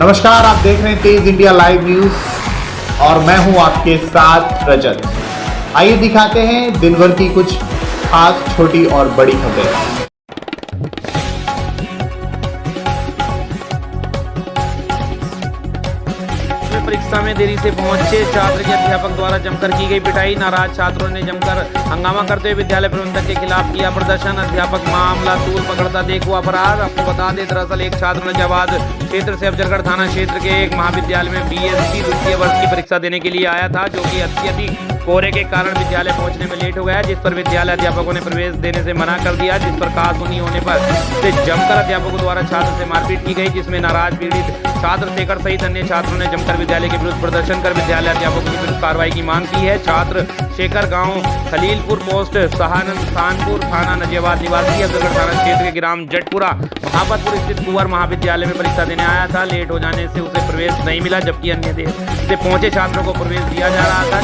नमस्कार, आप देख रहे हैं तेज इंडिया लाइव न्यूज और मैं हूं आपके साथ रजत। आइए दिखाते हैं दिन भर की कुछ खास छोटी और बड़ी खबरें। परीक्षा में देरी से पहुंचे छात्र के अध्यापक द्वारा जमकर की गई पिटाई। नाराज छात्रों ने जमकर हंगामा करते हुए विद्यालय प्रबंधक के खिलाफ किया प्रदर्शन। अध्यापक मामला तूल पकड़ता देखो अपराध। आपको बता दें, दरअसल एक छात्र ने जवाद क्षेत्र से अफजलगढ़ थाना क्षेत्र के एक महाविद्यालय में बीएससी द्वितीय वर्ष की परीक्षा देने के लिए आया था, जो कि अत्यधिक कोहरे के कारण विद्यालय पहुंचने में लेट हो गया, जिस पर विद्यालय अध्यापकों ने प्रवेश देने से मना कर दिया, जिस पर कानूनी होने पर से जमकर अध्यापकों द्वारा छात्र से मारपीट की गई, जिसमें नाराज पीड़ित छात्र शेखर सहित अन्य छात्रों ने जमकर विद्यालय के विरुद्ध प्रदर्शन कर विद्यालय अध्यापकों की विरुद्ध कार्रवाई की मांग की है। छात्र शेखर गांव खलीलपुर पोस्ट सहारनपुर थाना नजियाबाद निवासी अफजलगढ़ थाना क्षेत्र के ग्राम जटपुरा महापतपुर स्थित कुंवर महाविद्यालय में परीक्षा देने आया था। लेट हो जाने से उसे प्रवेश नहीं मिला, जबकि अन्य देर से पहुंचे छात्रों को प्रवेश दिया जा रहा था,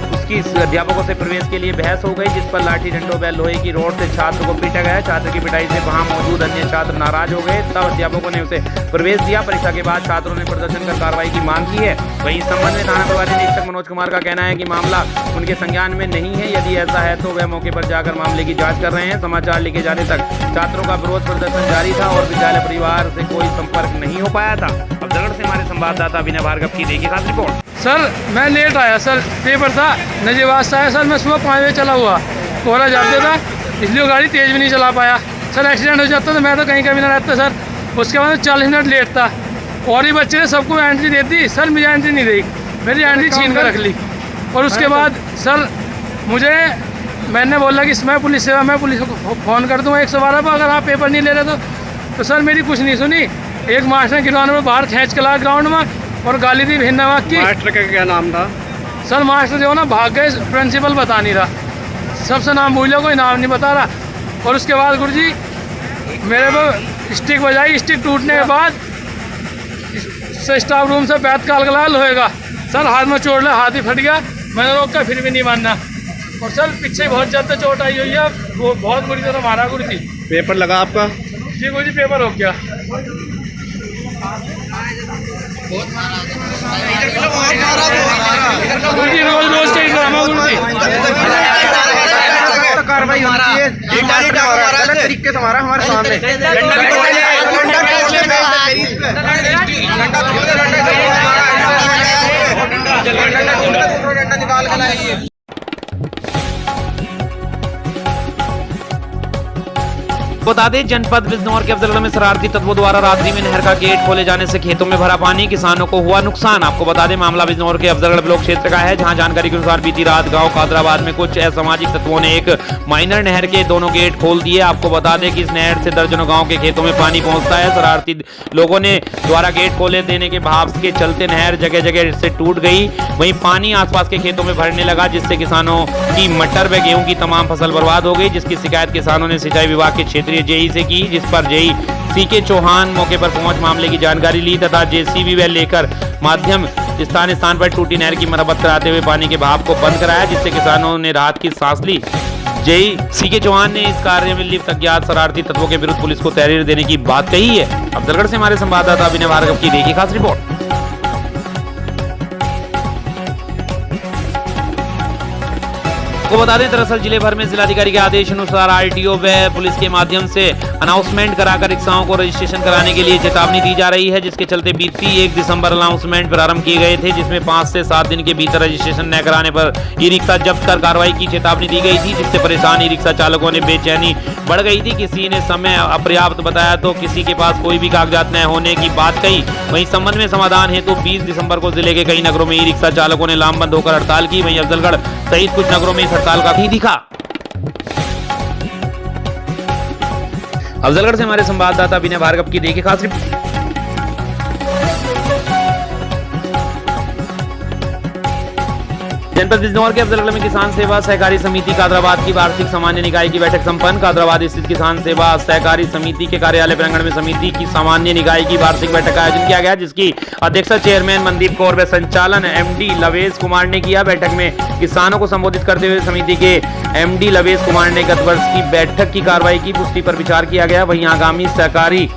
उसकी अध्यापकों से प्रवेश के लिए बहस हो गई, जिस पर लाठी डंडों व लोहे की रोड से छात्र को पीटा गया। छात्र की पिटाई से वहां मौजूद अन्य छात्र नाराज हो गए, तब अध्यापकों ने उसे प्रवेश दिया। परीक्षा के बाद छात्रों ने प्रदर्शन कर कार्रवाई की मांग की है। वहीं इस संबंध में थाना प्रभारी निरीक्षक मनोज कुमार का कहना है कि मामला उनके संज्ञान में नहीं है। यदि ऐसा है तो वह मौके पर जाकर मामले की जाँच कर रहे हैं। समाचार लिखे जाने तक छात्रों का विरोध प्रदर्शन जारी था और विद्यालय परिवार से कोई संपर्क नहीं हो पाया था। अफजलगढ़ से हमारे संवाददाता विनय भार्गव की देखिए खास रिपोर्ट। सर मैं लेट आया सर, पेपर था नजियाबाद से आया सर। मैं सुबह 5 बजे चला हुआ, कोहरा जाते था, इसलिए गाड़ी तेज़ भी नहीं चला पाया सर। एक्सीडेंट हो जाता तो मैं तो कहीं का भी ना रहता सर। उसके बाद 40 मिनट लेट था और ही बच्चे ने सबको एंट्री दे दी सर, मुझे एंट्री नहीं दी, मेरी एंट्री छीन कर रख ली। और उसके बाद सर मैंने बोला कि मैं पुलिस सेवा में पुलिस को फ़ोन कर दूँगा 112 पर, अगर आप पेपर नहीं ले रहे तो सर मेरी कुछ नहीं सुनी। एक मास्टर गिरवाने में बाहर खींच के ला ग्राउंड में और गाली दी भिन्ना की। मास्टर का क्या नाम था सर? मास्टर जो ना भाग गए, प्रिंसिपल बता नहीं रहा, सबसे नाम भूलो, कोई नाम नहीं बता रहा। और उसके बाद गुरुजी मेरे को स्टिक बजाई, स्टिक टूटने के बाद स्टाफ रूम से बैत का अलगलाल होएगा सर, हाथ में चोट लगा, हाथ ही फट गया। मैंने रोका फिर भी नहीं मानना। और सर पीछे बहुत ज़्यादा चोट आई हुई है, वो बहुत बुरी तरह मारा गुरुजी। पेपर लगा आपका? जी गुरुजी पेपर हो गया। गुरुजी रोज रोज के ड्रामा गुरुजी। कार्रवाई होनी चाहिए, गलत तरीके से हमारा हमारे सामने निकाल के लाइए। बता दें, जनपद बिजनौर के अफजलगढ़ में शरारती तत्वों द्वारा रात्रि में नहर का गेट खोले जाने से खेतों में भरा पानी, किसानों को हुआ नुकसान। आपको बता दें, मामला बिजनौर के अफजलगढ़ ब्लॉक क्षेत्र का है, जहां जानकारी के अनुसार बीती रात गांव कादराबाद में कुछ असामाजिक तत्वों ने एक माइनर नहर के दोनों गेट खोल दिए। आपको बता दें कि इस नहर से दर्जनों गाँव के खेतों में पानी पहुंचता है। शरारती लोगों ने द्वारा गेट खोले देने के भाव के चलते नहर जगह जगह से टूट गई। वहीं पानी आसपास के खेतों में भरने लगा, जिससे किसानों की मटर व गेहूं की तमाम फसल बर्बाद हो गई, जिसकी शिकायत किसानों ने सिंचाई विभाग के क्षेत्रीय जेई से की, जिस पर जेई सीके चौहान मौके पर पहुंच मामले की जानकारी ली तथा जेसीबी व लेकर माध्यम स्थान पर टूटी नहर की मरम्मत कराते हुए पानी के बहाव को बंद कराया, जिससे किसानों ने राहत की सांस ली। जेई सीके चौहान ने इस कार्य में लिप्त अज्ञात शरारती तत्वों के विरुद्ध पुलिस को तहरीर देने की बात कही है। अफजलगढ़ से हमारे संवाददाता विनय भार्गव की देखिए खास रिपोर्ट। को बता दें, दरअसल जिले भर में जिलाधिकारी के आदेश अनुसार आरटीओ व पुलिस के माध्यम से अनाउंसमेंट कराकर रिक्शाओं को रजिस्ट्रेशन कराने के लिए चेतावनी दी जा रही है, जिसके चलते बीती 1 दिसंबर अनाउंसमेंट प्रारंभ किए गए थे, जिसमें 5 से 7 दिन के भीतर रजिस्ट्रेशन न कराने पर ई रिक्शा जब्त कर कार्रवाई की चेतावनी दी गई थी, जिससे परेशान ई रिक्शा चालकों ने बेचैनी बढ़ गई थी। किसी ने समय अपर्याप्त बताया तो किसी के पास कोई भी कागजात न होने की बात कही। वहीं संबंध में समाधान हेतु 20 दिसंबर को जिले के कई नगरों में ई रिक्शा चालकों ने लामबंद होकर हड़ताल की। वहीं अफजलगढ़ सहित कुछ नगरों में हड़ताल का भी दिखा। अफजलगढ़ से हमारे संवाददाता विनय भार्गव की देखिए खास रिपोर्ट। जनपद बिजनौर के अफजलगढ़ में किसान सेवा सहकारी समिति कादराबाद की वार्षिक सामान्य निकाय की बैठक संपन्न। कादराबाद स्थित किसान सेवा सहकारी समिति के कार्यालय प्रांगण में समिति की सामान्य निकाय की वार्षिक बैठक का आयोजन किया गया, जिसकी अध्यक्षता चेयरमैन मनदीप कौर व संचालन एमडी लवेश कुमार ने किया। बैठक में किसानों को संबोधित करते हुए समिति के एमडी लवेश कुमार ने गत वर्ष की बैठक की कार्रवाई की पुष्टि पर विचार किया गया। वहीं आगामी सहकारी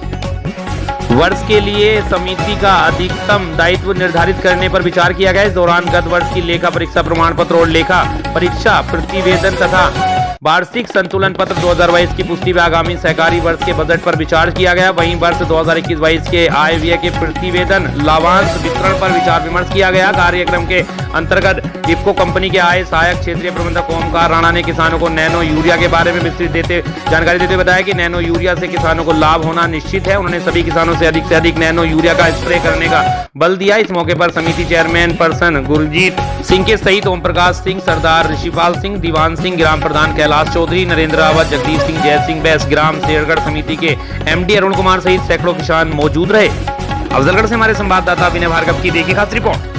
वर्ष के लिए समिति का अधिकतम दायित्व निर्धारित करने पर विचार किया गया। इस दौरान गत वर्ष की लेखा परीक्षा प्रमाण पत्र और लेखा परीक्षा प्रतिवेदन तथा वार्षिक संतुलन पत्र 2022 की पुष्टि व आगामी सहकारी वर्ष के बजट पर विचार किया गया। वहीं वर्ष 2021-22 के आय व्यय के प्रतिवेदन लाभांश वितरण पर विचार विमर्श किया गया। कार्यक्रम के अंतर्गत इफ्को कंपनी के आय सहायक क्षेत्रीय प्रबंधक ओमकार राणा ने किसानों को नैनो यूरिया के बारे में विस्तृत जानकारी देते हुए बताया कि नैनो यूरिया से किसानों को लाभ होना निश्चित है। उन्होंने सभी किसानों से अधिक नैनो यूरिया का स्प्रे करने का बल दिया। इस मौके पर समिति चेयरमैन पर्सन गुरजीत सिंह के सहित ओम प्रकाश सिंह, सरदार ऋषिपाल सिंह, दीवान सिंह, ग्राम प्रधान कैलाश चौधरी, नरेंद्र रावत, जगदीश सिंह, जय सिंह बैस, ग्राम शेरगढ़ समिति के एमडी अरुण कुमार सहित सैकड़ों किसान मौजूद रहे। अफजलगढ़ से हमारे संवाददाता विनय भार्गव की देखिए खास रिपोर्ट।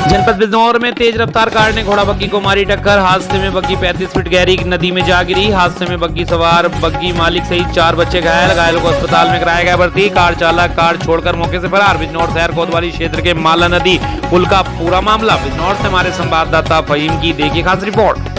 जनपद बिजनौर में तेज रफ्तार कार ने घोड़ा बग्गी को मारी टक्कर। हादसे में बग्गी 35 फीट गहरी नदी में जा गिरी। हादसे में बग्गी सवार बग्गी मालिक सहित 4 बच्चे घायलों को अस्पताल में कराया गया भर्ती। कार चालक कार छोड़कर मौके से फरार। बिजनौर शहर कोतवाली क्षेत्र के माला नदी पुल का पूरा मामला। बिजनौर से हमारे संवाददाता फहीम की देखिए खास रिपोर्ट।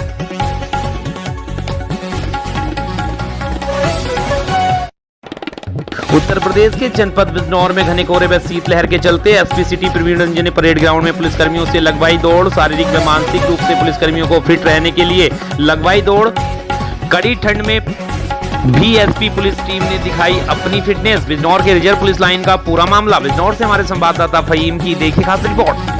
उत्तर प्रदेश के जनपद बिजनौर में घने कोहरे व शीतलहर के चलते एसपी सिटी प्रवीण रंजन ने परेड ग्राउंड में पुलिसकर्मियों से लगवाई दौड़। शारीरिक व मानसिक रूप से पुलिसकर्मियों को फिट रहने के लिए लगवाई दौड़। कड़ी ठंड में भी एसपी पुलिस टीम ने दिखाई अपनी फिटनेस। बिजनौर के रिजर्व पुलिस लाइन का पूरा मामला। बिजनौर से हमारे संवाददाता फहीम की देखिए खास रिपोर्ट।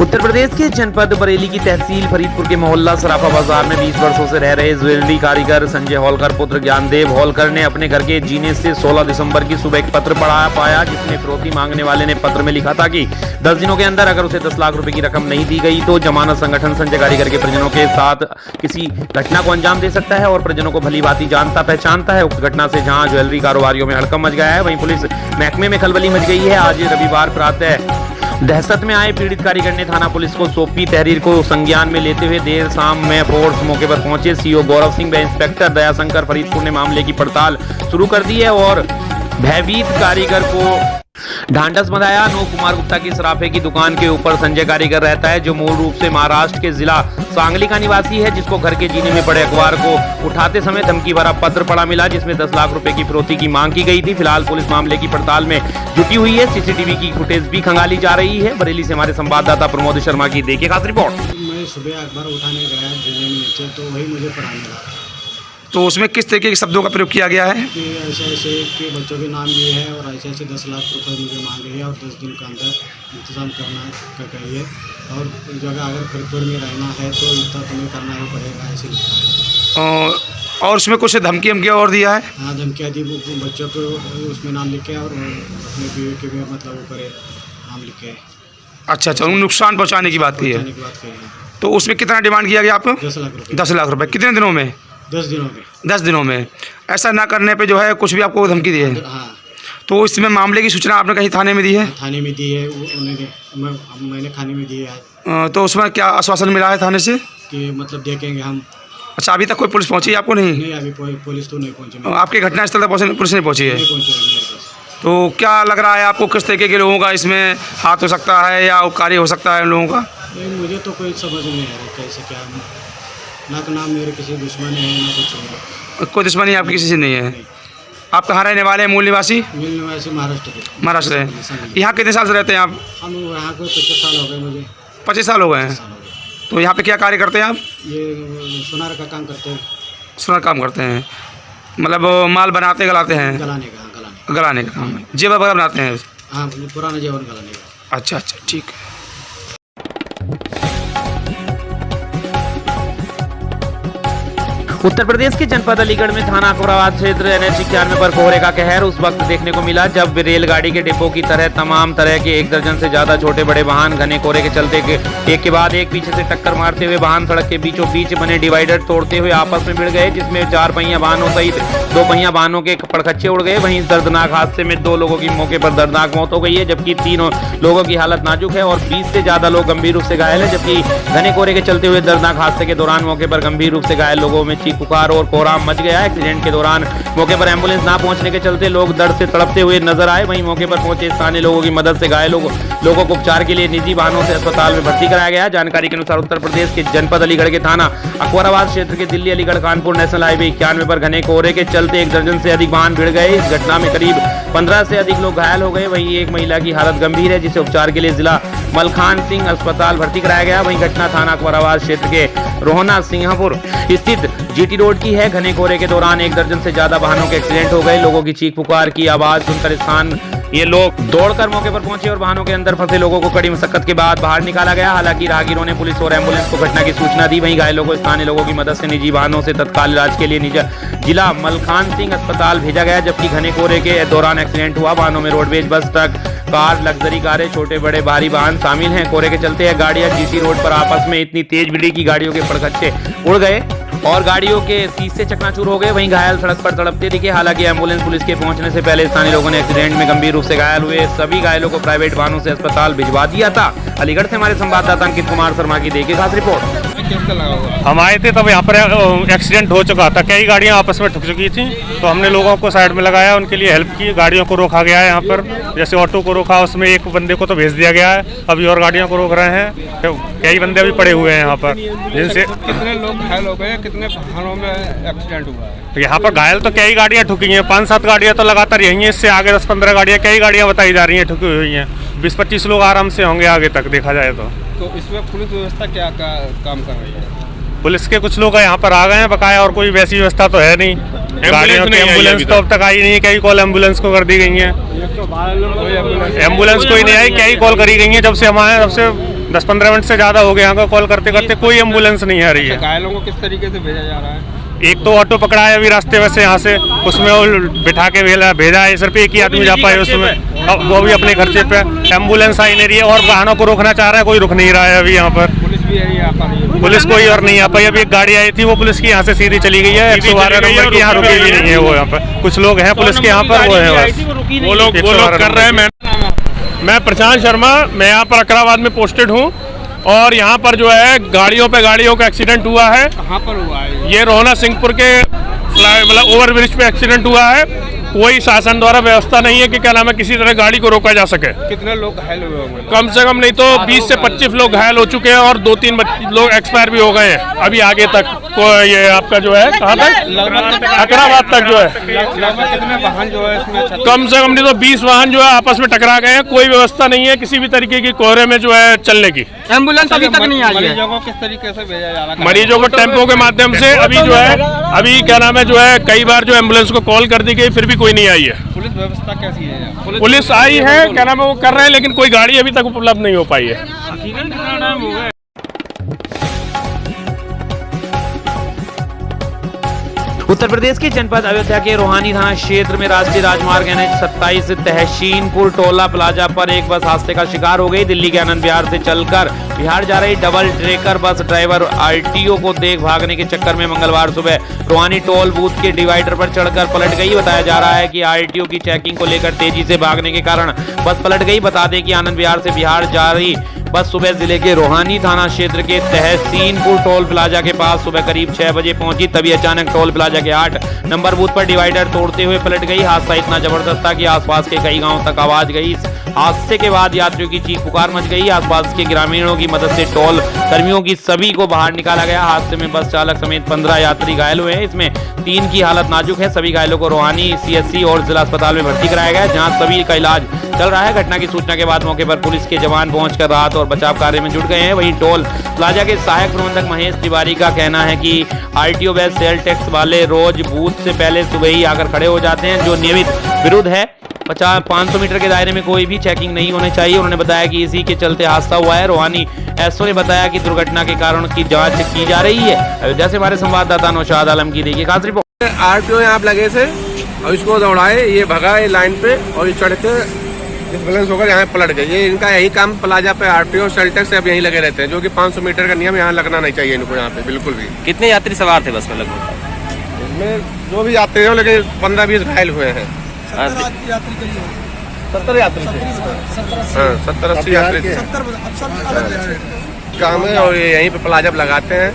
उत्तर प्रदेश के जनपद बरेली की तहसील फरीदपुर के मोहल्ला सराफा बाजार में 20 वर्षों से रह रहे ज्वेलरी कारीगर संजय होलकर पुत्र ज्ञानदेव होलकर ने अपने घर के जीने से 16 दिसंबर की सुबह एक पत्र पाया जिसमें फिरौती मांगने वाले ने पत्र में लिखा था कि 10 दिनों के अंदर अगर उसे 10 लाख रुपए की रकम नहीं दी गई तो जमानत संगठन संजय कारीगर के परिजनों के साथ किसी घटना को अंजाम दे सकता है और परिजनों को भली भांति जानता पहचानता है। उक्त घटना से जहां ज्वेलरी कारोबारियों में हड़कंप मच गया है, वहीं पुलिस महकमे में खलबली मच गई है। आज रविवार प्रातः दहशत में आए पीड़ित कारीगर ने थाना पुलिस को सौंपी तहरीर को संज्ञान में लेते हुए देर शाम में फोर्स मौके पर पहुंचे। सीओ गौरव सिंह व इंस्पेक्टर दयाशंकर फरीदपुर ने मामले की पड़ताल शुरू कर दी है और भयभीत कारीगर को ढांढस बंधाया। अनूप कुमार गुप्ता की सराफे की दुकान के ऊपर संजय कारीगर रहता है जो मूल रूप से महाराष्ट्र के जिला सांगली का निवासी है, जिसको घर के जीने में पड़े अखबार को उठाते समय धमकी भरा पत्र पड़ा मिला जिसमें 10 लाख रुपए की फिरौती की मांग की गई थी। फिलहाल पुलिस मामले की पड़ताल में जुटी हुई है। सीसीटीवी की फुटेज भी खंगाली जा रही है। बरेली से हमारे संवाददाता प्रमोद शर्मा की देखिए खास रिपोर्ट। मैं सुबह अखबार उठाने गया जीने में नीचे तो वही मुझे पढ़ाने लगा। तो उसमें किस तरीके के शब्दों का प्रयोग किया गया है? कि ऐसे के बच्चों के नाम ये है और ऐसे 10 लाख रुपए मुझे मांगे हैं और 10 दिन के अंदर इंतजाम करना कहिए और जगह अगर फरीदपुर में रहना है तो इतना तुम्हें करना ही पड़ेगा, ऐसे लिखा है। और उसमें कुछ धमकी और दिया है? हाँ, धमकियाँ दी बच्चों को उसमें नाम लिखे और अपने बीवी के भी मतलब वो करे नाम लिखे। अच्छा, नुकसान पहुँचाने की बात की है। तो उसमें कितना डिमांड किया गया आपको? 10 लाख रुपये। 10 लाख रुपये कितने दिनों में? 10 दिनों में। 10 दिनों में। ऐसा ना करने पे जो है कुछ भी आपको धमकी दी है? हाँ। तो इसमें मामले की सूचना आपने कहीं थाने में दी है? थाने में दी है, मैंने थाने में दी है। तो उसमें क्या आश्वासन मिला है थाने से? कि मतलब देखेंगे हम। अच्छा, अभी तक कोई पुलिस पहुंची है आपको? नहीं, अभी पुलिस तो नहीं पहुंची। आपके घटनास्थल तक पुलिस नहीं पहुंची है? नहीं पहुंची है मेरे पास। तो क्या लग रहा है आपको, किस तरीके के लोगों का इसमें हाथ हो सकता है या कार्य हो सकता है लोगों का? नहीं, मुझे तो कोई समझ नहीं आ रहा कैसे क्या। ना तो नाम मेरे किसी दुश्मन है ना कुछ। कोई दुश्मनी आपकी किसी से नहीं है? आप कहाँ रहने वाले हैं? मूल निवासी? मूल निवासी महाराष्ट्र के। महाराष्ट्र है। यहाँ कितने साल से रहते हैं आप? हम यहाँ को 25 साल हो गए मुझे। 25 साल हो गए हैं। तो यहाँ पे क्या कार्य करते हैं आप? ये सुनार का काम करते हैं। सुनार काम करते हैं, मतलब माल बनाते गलाते हैं? गलाने का काम है। जेवर वगैरह बनाते हैं? हाँ, पुराना जेवर गलाने का। अच्छा, ठीक है। उत्तर प्रदेश के जनपद अलीगढ़ में थाना अकबराबाद क्षेत्र NH91 पर कोहरे का कहर उस वक्त देखने को मिला जब रेलगाड़ी के डिब्बों की तरह तमाम तरह के 1 दर्जन से ज्यादा छोटे बड़े वाहन घने कोहरे के चलते एक के बाद एक पीछे से टक्कर मारते हुए वाहन सड़क के बीचों बीच बने डिवाइडर तोड़ते हुए आपस में भिड़ गए, जिसमें 4 पहिया वाहनों सहित 2 पहिया वाहनों के पड़खच्चे उड़ गए। वहीं इस दर्दनाक हादसे में 2 लोगों की मौके पर दर्दनाक मौत हो गई है, जबकि 3 लोगों की हालत नाजुक है और 20 से ज्यादा लोग गंभीर रूप से घायल है। जबकि घने कोहरे के चलते हुए दर्दनाक हादसे के दौरान मौके पर गंभीर रूप से घायल लोगों में चीख पुकार और कोहराम मच गया। एक्सीडेंट के दौरान मौके पर एम्बुलेंस ना पहुंचने के चलते लोग दर्द से तड़पते हुए नजर आए। वहीं मौके पर पहुंचे स्थानीय लोगों की मदद से घायलों लोगों को उपचार के लिए निजी वाहनों से अस्पताल में भर्ती कराया गया। जानकारी के अनुसार उत्तर प्रदेश के जनपद अलीगढ़ के थाना अकबराबाद क्षेत्र के दिल्ली अलीगढ़ कानपुर नेशनल हाईवे 91 पर घने कोहरे के चलते 1 दर्जन से अधिक वाहन भिड़ गए। इस घटना में करीब 15 से अधिक लोग घायल हो गए। वहीं एक महिला की हालत गंभीर है, जिसे उपचार के लिए जिला मलखान सिंह अस्पताल भर्ती कराया गया। वहीं घटना थाना अकबराबाद क्षेत्र के रोहना सिंहपुर स्थित जीटी रोड की है। घने कोहरे के दौरान 1 दर्जन से ज्यादा वाहनों के एक्सीडेंट हो गए। लोगों की चीख पुकार की आवाज सुनकर ये लोग दौड़कर मौके पर पहुंचे और वाहनों के अंदर फंसे लोगों को कड़ी मशक्कत के बाद बाहर निकाला गया। हालांकि राहगीरों ने पुलिस और एम्बुलेंस को घटना की सूचना दी। वहीं घायलों को स्थानीय लोगों की मदद से निजी वाहनों से तत्काल इलाज के लिए जिला मलखान सिंह अस्पताल भेजा गया। जबकि घने कोहरे के दौरान एक्सीडेंट हुआ। वाहनों में roadways bus, truck, car, luxury कारें, छोटे बड़े भारी वाहन शामिल हैं। कोहरे के चलते यह गाड़ियां जीटी रोड पर आपस में इतनी तेज भिड़ी की गाड़ियों के पड़खच्चे उड़ गए और गाड़ियों के शीशे चकनाचूर हो गए। वहीं घायल सड़क पर तड़पते दिखे। हालांकि एम्बुलेंस पुलिस के पहुंचने से पहले स्थानीय लोगों ने एक्सीडेंट में गंभीर रूप से घायल हुए सभी घायलों को प्राइवेट वाहनों से अस्पताल भिजवा दिया था। अलीगढ़ से हमारे संवाददाता अंकित कुमार शर्मा की देखिए खास रिपोर्ट। हम आए थे तब यहाँ पर एक्सीडेंट हो चुका था, कई गाड़ियाँ आपस में ठुक चुकी थी, तो हमने लोगों को साइड में लगाया, उनके लिए हेल्प की। गाड़ियों को रोका गया है यहाँ पर, जैसे ऑटो को रोका, उसमें एक बंदे को तो भेज दिया गया है, अभी और गाड़ियों को रोक रहे हैं। तो कई बंदे अभी पड़े हुए हैं यहाँ पर, जिनसे कितने लोग घायल हो गए, कितने वाहनों में एक्सीडेंट हुआ है? तो यहाँ पर घायल तो कई गाड़ियाँ ठुकी हैं, 5-7 गाड़ियाँ तो लगातार यही हैं, इससे आगे 10-15 गाड़ियाँ, कई गाड़ियाँ बताई जा रही हैं ठुकी हुई हैं। 20-25 लोग आराम से होंगे आगे तक देखा जाए तो इसमें पुलिस व्यवस्था क्या काम कर रही है? पुलिस के कुछ लोग यहाँ पर आ गए हैं बकाया, और कोई वैसी व्यवस्था तो है नहीं। गाड़ियों की एम्बुलेंस तो अब तक आई नहीं है, कई कॉल एम्बुलेंस को कर दी गई हैं, एम्बुलेंस कोई नहीं आई, कई कॉल करी गई हैं। जब से हम आए तब से 10-15 मिनट से ज़्यादा हो गए यहाँ को कॉल करते करते, कोई एम्बुलेंस नहीं आ रही है। घायलों को किस तरीके से भेजा जा रहा है? एक तो ऑटो पकड़ा है अभी रास्ते में से यहाँ से, उसमें वो बिठा के भेजा है, सिर्फ एक ही आदमी जा पाए उसमें, वो भी अपने खर्चे पे। एम्बुलेंस आई नहीं रही है और वाहनों को रोकना चाह रहा है, कोई रुक नहीं रहा है अभी यहाँ पर। पुलिस भी नहीं आ पा रही है? पुलिस कोई और नहीं आ पाई। अभी एक गाड़ी आई थी, वो पुलिस की यहाँ से सीधी चली गई है, 112 नंबर की, यहाँ रुकी भी नहीं है वो। यहाँ पर कुछ लोग हैं पुलिस के यहाँ पर, वो है बस, वो लोग कर रहे हैं। मैं प्रशांत शर्मा, मैं यहाँ पर अकबराबाद में पोस्टेड हूँ, और यहाँ पर जो है गाड़ियों का एक्सीडेंट हुआ है। कहाँ पर हुआ है? ये रोहना सिंहपुर के मतलब ओवर ब्रिज पे एक्सीडेंट हुआ है। कोई शासन द्वारा व्यवस्था नहीं है कि क्या नाम है, किसी तरह गाड़ी को रोका जा सके। कितने लोग घायल हुए होंगे? कम से कम नहीं तो 20 से 25 लोग घायल हो चुके हैं, और 2-3 लोग एक्सपायर भी हो गए हैं अभी आगे तक। ये आपका जो है कहाँ तक, अकबराबाद तक जो है, लगभग कितने वाहन जो है इसमें? कम से कम नहीं तो 20 वाहन जो है आपस में टकरा गए हैं। कोई व्यवस्था नहीं है किसी भी तरीके की कोहरे में जो है चलने की। एम्बुलेंस अभी तक नहीं आई है। मरीजों को किस तरीके से भेजा जा रहा है? मरीजों को टेम्पो के माध्यम से अभी जो है, अभी क्या नाम है जो है, कई बार जो एम्बुलेंस को कॉल कर दी गई, फिर भी कोई नहीं आई है। पुलिस व्यवस्था कैसी है? पुलिस आई है, क्या नाम है, वो कर रहे हैं, लेकिन कोई गाड़ी अभी तक उपलब्ध नहीं हो पाई है। उत्तर प्रदेश के जनपद अयोध्या के रोहानी थाना क्षेत्र में राष्ट्रीय राजमार्ग NH-27 तहसीनपुर टोला प्लाजा पर एक बस हादसे का शिकार हो गई। दिल्ली के आनंद विहार से चलकर बिहार जा रही double decker bus driver RTO को देख भागने के चक्कर में मंगलवार सुबह रोहानी टोल बूथ के डिवाइडर पर चढ़कर पलट गई। बताया जा रहा है कि RTO की चेकिंग को लेकर तेजी से भागने के कारण बस पलट गई। बता दें कि आनंद विहार से बिहार जा रही बस सुबह जिले के रोहानी थाना क्षेत्र के तहसीनपुर टोल प्लाजा के पास सुबह करीब 6 बजे पहुंची, तभी अचानक टोल प्लाजा के 8 नंबर बूथ पर डिवाइडर तोड़ते हुए पलट गई। हादसा इतना जबरदस्त था कि आसपास के कई गांवों तक आवाज गई। इस हादसे के बाद यात्रियों की चीख पुकार मच गई। आसपास के ग्रामीणों की मदद से टोल कर्मियों की सभी को बाहर निकाला गया। हादसे में बस चालक समेत 15 यात्री घायल हुए हैं, इसमें 3 की हालत नाजुक है। सभी घायलों को रोहानी CSC और जिला अस्पताल में भर्ती कराया गया है, जहां सभी का इलाज चल रहा है। घटना की सूचना के बाद मौके पर पुलिस के जवान पहुंचकर राहत और बचाव कार्य में जुट गए हैं। वहीं टोल प्लाजा के सहायक प्रबंधक महेश तिवारी का कहना है कि RTO व सेल टैक्स वाले रोज बूथ से पहले सुबह ही आकर खड़े हो जाते हैं, जो नियमित विरुद्ध है। 500 मीटर के दायरे में कोई भी चेकिंग नहीं होनी चाहिए। उन्होंने बताया कि इसी के चलते हादसा हुआ है। रोहानी SO ने बताया कि दुर्घटना के कारण की जांच की जा रही है। अयोध्या से हमारे संवाददाता नौशाद आलम की देखिए खास रिपोर्ट। RTO यहाँ लगे थे और इसको दौड़ाए, ये भगा लाइन पे और ये चढ़ के डिस्बैलेंस होकर यहाँ पलट गए। ये इनका यही काम प्लाजा पे RTO सेल टैक्स अब यहीं लगे रहते हैं, जो कि 500 मीटर का नियम यहाँ लगना नहीं चाहिए इनको यहाँ पे बिल्कुल भी। कितने यात्री सवार थे बस में लगभग? इसमें जो भी यात्री हो, लेकिन 15-20 घायल हुए हैं। 70 यात्री थे, हाँ 70-80 यात्री थे। काम है और ये यहीं पे प्लाजा लगाते हैं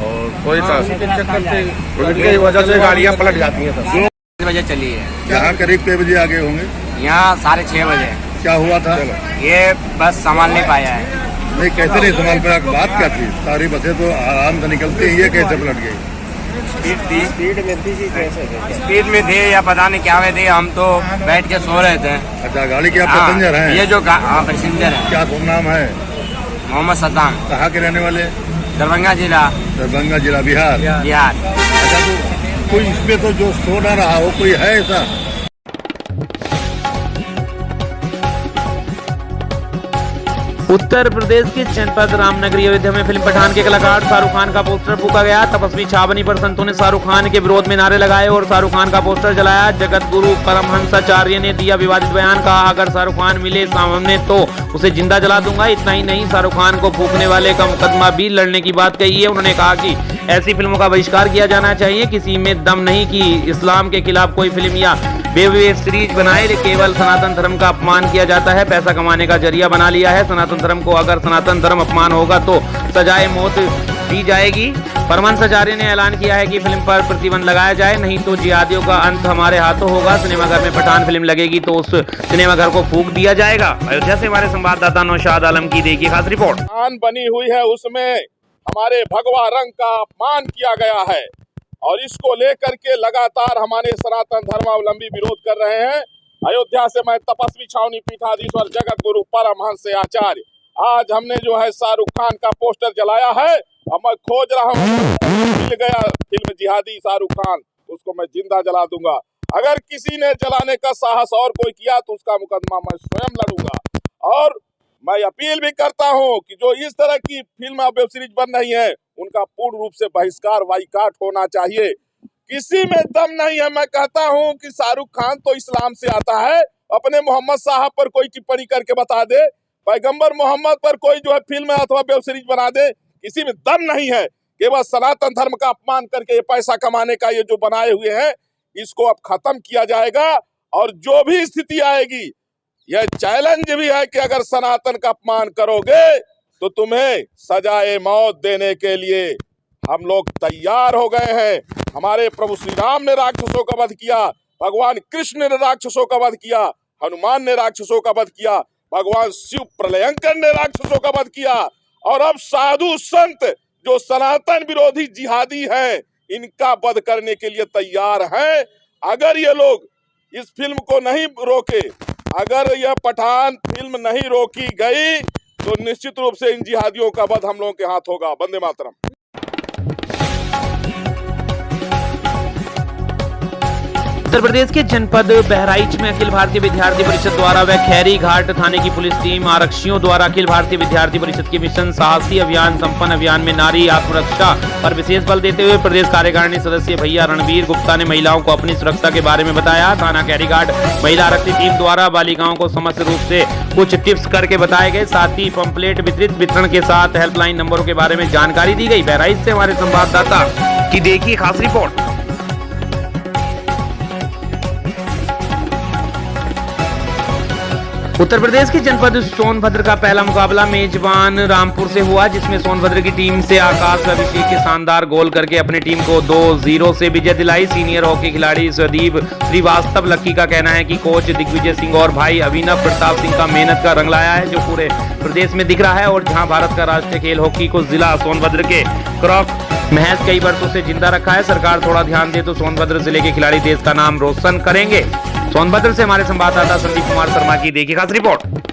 और कोई चक्कर से उनकी वजह से गाड़ियाँ पलट जाती हैं सब। 2 बजे चली है। यहाँ करीब कई बजे आगे होंगे? यहाँ 6:30 बजे। क्या हुआ था? ये बस संभाल नहीं पाया है। नहीं, कैसे नहीं संभाल पाया? बात क्या थी? सारी बसें तो आराम से निकलती हैं, ये कैसे पलट गई? स्पीड में थे या पता नहीं क्या में थे, हम तो बैठ के सो रहे थे। अच्छा, गाड़ी के आप पैसेंजर हैं? ये जो पैसेंजर है। क्या नाम है? मोहम्मद सद्दाम। कहाँ के रहने वाले? दरभंगा जिला। दरभंगा जिला, बिहार। बिहार। अच्छा, तो कोई इसमें तो जो सो ना रहा हो, कोई है ऐसा? उत्तर प्रदेश के जनपद रामनगरी अयोध्या में फिल्म पठान के कलाकार शाहरुख खान का पोस्टर फूका गया। तपस्वी छावनी पर संतों ने शाहरुख खान के विरोध में नारे लगाए और शाहरुख खान का पोस्टर जलाया। जगत गुरु परमहंसाचार्य ने दिया विवादित बयान, कहा अगर शाहरुख खान मिले सामने तो उसे जिंदा जला दूंगा। इतना ही नहीं, शाहरुख खान को फूकने वाले का मुकदमा भी लड़ने की बात कही है। उन्होंने कहा कि ऐसी फिल्मों का बहिष्कार किया जाना चाहिए। किसी में दम नहीं कि इस्लाम के खिलाफ कोई फिल्म या वेब सीरीज बनाए, केवल सनातन धर्म का अपमान किया जाता है, पैसा कमाने का जरिया बना लिया है सनातन धर्म को। अगर सनातन धर्म अपमान होगा तो सजाए मौत दी जाएगी। परमहंसाचार्य ने ऐलान किया है कि फिल्म पर प्रतिबंध लगाया जाए, नहीं तो जिहादियों का अंत हमारे हाथों होगा। सिनेमाघर में पठान फिल्म लगेगी तो उस सिनेमाघर को फूंक दिया जाएगा। अयोध्या से हमारे संवाददाता नौशाद आलम की देखिए खास रिपोर्ट। बनी हुई है, उसमें हमारे भगवा रंग का अपमान किया गया है और इसको लेकर के लगातार हमारे सनातन धर्मावलंबी विरोध कर रहे हैं। अयोध्या से मैं तपस्वी छावनी पीठाधीश्वर जगत गुरु परमहंस आचार्य, आज हमने जो है शाहरुख खान का पोस्टर जलाया है और मैं खोज रहा हूँ, मिल गया फिल्म जिहादी शाहरुख खान, उसको मैं जिंदा जला दूंगा। अगर किसी ने जलाने का साहस और कोई किया तो उसका मुकदमा मैं स्वयं लड़ूंगा। और मैं अपील भी करता हूं कि जो इस तरह की फिल्म वेब सीरीज बन रही है उनका पूर्ण रूप से बहिष्कार, बाइकाट होना चाहिए। किसी में दम नहीं है। मैं कहता हूं कि शाहरुख खान तो इस्लाम से आता है, अपने मोहम्मद साहब पर कोई टिप्पणी करके बता दे, पैगंबर मोहम्मद पर कोई जो है फिल्म अथवा वेब सीरीज बना दे, किसी में दम नहीं है। केवल सनातन धर्म का अपमान करके ये पैसा कमाने का ये जो बनाए हुए हैं, इसको अब खत्म किया जाएगा। और जो भी स्थिति आएगी, यह चैलेंज भी है कि अगर सनातन का अपमान करोगे तो तुम्हें सजाए मौत देने के लिए हम लोग तैयार हो गए हैं। हमारे प्रभु श्री राम ने राक्षसों का वध किया, भगवान कृष्ण ने राक्षसों का वध किया, हनुमान ने राक्षसों का वध किया, भगवान शिव प्रलयंकर ने राक्षसों का वध किया। और अब साधु संत जो सनातन विरोधी जिहादी हैं, इनका वध करने के लिए तैयार हैं। अगर ये लोग इस फिल्म को नहीं रोके, अगर यह पठान फिल्म नहीं रोकी गई तो निश्चित रूप से इन जिहादियों का वध हम लोगों के हाथ होगा। वंदे मातरम। उत्तर प्रदेश के जनपद बहराइच में अखिल भारतीय विद्यार्थी परिषद द्वारा व खैरी घाट थाने की पुलिस टीम आरक्षियों द्वारा अखिल भारतीय विद्यार्थी परिषद के मिशन साहसी अभियान संपन्न अभियान में नारी आत्मरक्षा पर विशेष बल देते हुए प्रदेश कार्यकारिणी सदस्य भैया रणवीर गुप्ता ने महिलाओं को अपनी सुरक्षा के बारे में बताया। थाना खैरी घाट महिला आरक्षी टीम द्वारा बालिकाओं को समस्त रूप से कुछ टिप्स करके बताए गए, साथ ही पंपलेट वितरण के साथ हेल्पलाइन नंबरों के बारे में जानकारी दी गई। बहराइच से हमारे संवाददाता की देखिए खास रिपोर्ट। उत्तर प्रदेश के जनपद सोनभद्र का पहला मुकाबला मेजबान रामपुर से हुआ, जिसमें सोनभद्र की टीम से आकाश अभिषेक के शानदार गोल करके अपनी टीम को 2-0 से विजय दिलाई। सीनियर हॉकी खिलाड़ी स्वदीप श्रीवास्तव लक्की का कहना है कि कोच दिग्विजय सिंह और भाई अभिनव प्रताप सिंह का मेहनत का रंग लाया है, जो पूरे प्रदेश में दिख रहा है। और जहां भारत का राष्ट्रीय खेल हॉकी को जिला सोनभद्र के क्रॉक महज कई वर्षों से जिंदा रखा है, सरकार थोड़ा ध्यान दे तो सोनभद्र जिले के खिलाड़ी देश का नाम रोशन करेंगे। सोनभद्र से हमारे संवाददाता संदीप कुमार शर्मा की देखिए खास रिपोर्ट।